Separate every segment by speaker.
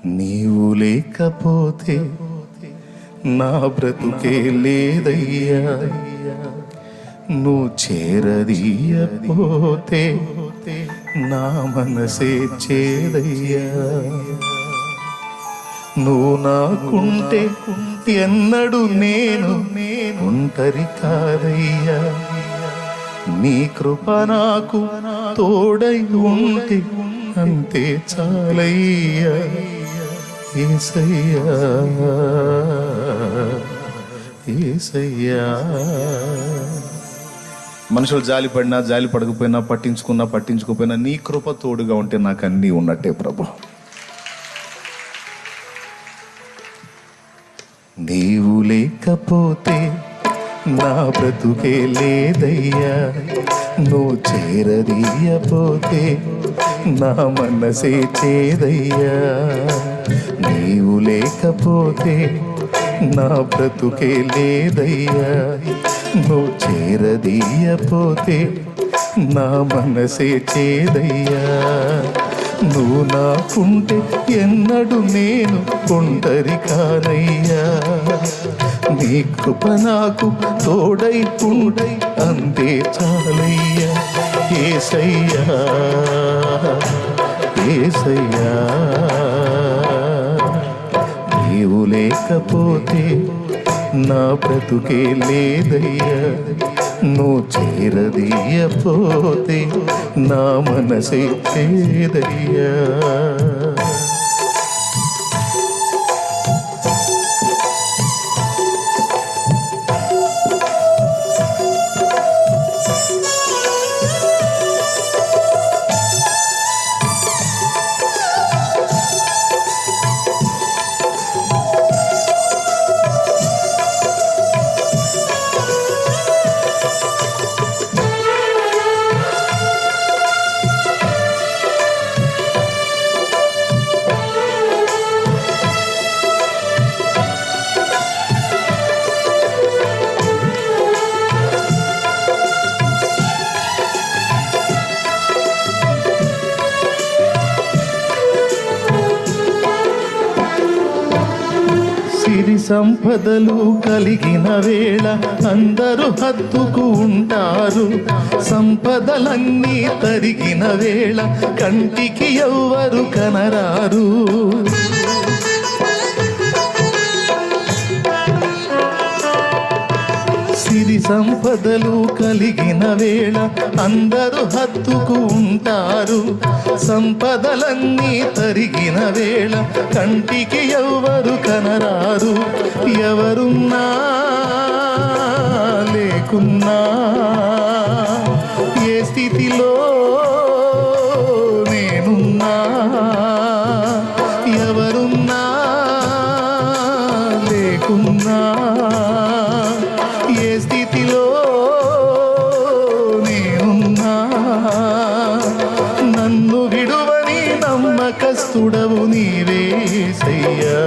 Speaker 1: నీవు లేకపోతే నా బ్రతుకే లేదయ్యా, నువ్వు చేరదీయపోతే నా మనసే చేదయ్యా. నువ్వు నాకుంటే ఎన్నడు నేను ఒంటరి కాదయ్యా, నీ కృప నాకు తోడై ఉంటే అంతే చాలయ్యా. యేసయ్యా యేసయ్యా. మనుషులు జాలి పడినా జాలి పడకపోయినా, పట్టించుకున్నా పట్టించుకోపోయినా నీ కృప తోడుగా ఉంటే నాకు అన్నీ ఉన్నట్టే ప్రభు. నీవు లేకపోతే నా బ్రతుకే లేదయ్యా, నువ్వు చేరదీయపోతే నా మనసే చేదయ్యా. నీవు లేకపోతే నా బ్రతుకే లేదయ్యా, నువ్వు చేరదీయపోతే నా మనసే చేదయ్యా. నువ్వు నాకుంటే ఎన్నడు నేను ఒంటరి కానయ్యా, నీ కృప నాకు తోడై ఉండై అంతే చాలయ్యా. యేసయ్యా యేసయ్యా. నీవు లేకపోతే నా బ్రతుకే లేదయ్యా, నువ్వు చేరదీయపోతే నా మనసే చేదయ్యా. సిరి సంపదలు కలిగిన వేళ అందరూ హత్తుకు ఉంటారు, సంపదలన్నీ తరిగిన వేళ కంటికి ఎవ్వరు కనరారు. సిరి సంపదలు కలిగిన వేళ అందరూ హత్తుకు ఉంటారు, సంపదలన్నీ తరిగిన వేళ కంటికి ఎవ్వరు కనరారు. ఎవరున్నా లేకున్నా ఏ స్థితిలో నేనున్నా, ఎవరున్నా లేకున్నా ఏ స్థితిలో నేనున్నా, నన్ను విడువని నమ్మకస్తుడవు నీవే యేసయ్యా.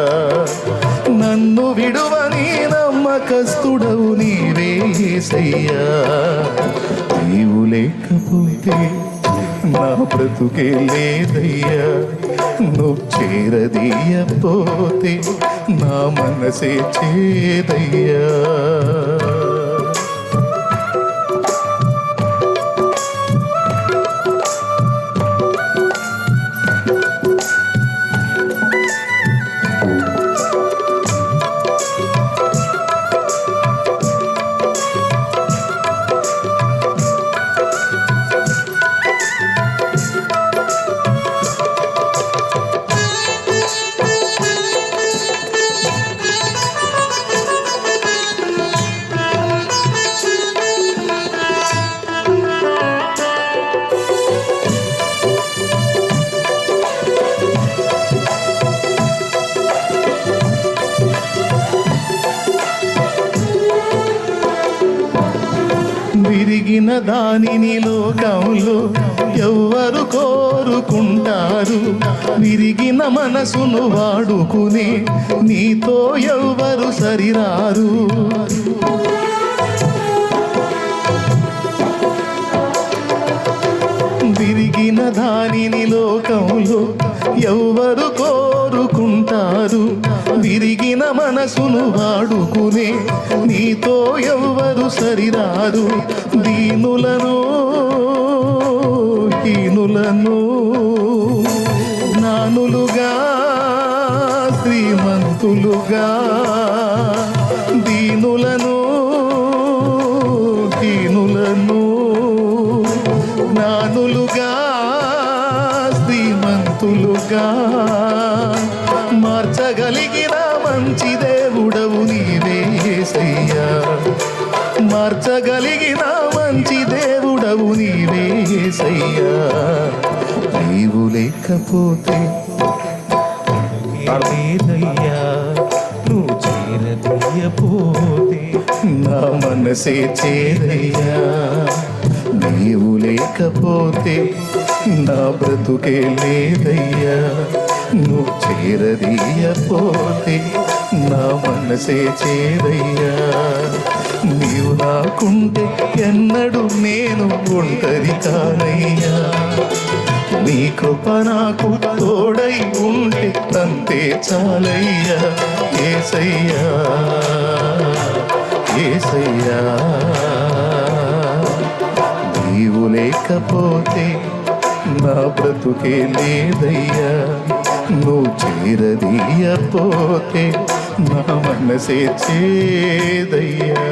Speaker 1: నన్ను విడువని నమ్మకస్తుడవు నీవే యేసయ్యా. నీవు లేకపోతే నా బ్రతుకే లేదయ్యా, నువ్వు చేరదీయపోతే నా మనసే చేదయ్యా. విరిగిన దానిని లోకంలో ఎవ్వరు కోరుకుంటారు, విరిగిన మనసును వాడుకునే నీతో ఎవ్వరు సరిరారు. విరిగిన దానిని లోకంలో ఎవ్వరు కోరుకుంటారు, కాదు, విరిగిన మనసును వాడుకునే నీతో ఎవ్వరు సరిరాదు. దీనులను హీనులను జ్ఞానులుగా శ్రీమంతులుగా, దీనులను హీనులను జ్ఞానులుగా శ్రీమంతులుగా మార్చగలిగిన మంచి దేవుడవు నీవే యేసయ్యా. మార్చగలిగిన మంచి దేవుడవు నీవే యేసయ్యా. నీవు లేకపోతే
Speaker 2: లేదయ్యా, నువ్వు చేరదీయపోతే
Speaker 1: నా మనసే చేదయ్యా. నీవు లేకపోతే నా బ్రతుకే లేదయ్యా. నువ్వు చేరదీయపోతే నా మనసే చేదయ్యా. నీవు నాకుంటే ఎన్నడూ నేను ఒంటరి కానయ్యా. నీ కృప నాకు తోడై ఉంటే అంతే చాలయ్యా. యేసయ్యా యేసయ్యా, నీవు లేకపోతే నా బ్రతుకే లేదయ్యా. నువ్వు చేరదీయపోతే నా మనసే చేదయ్యా.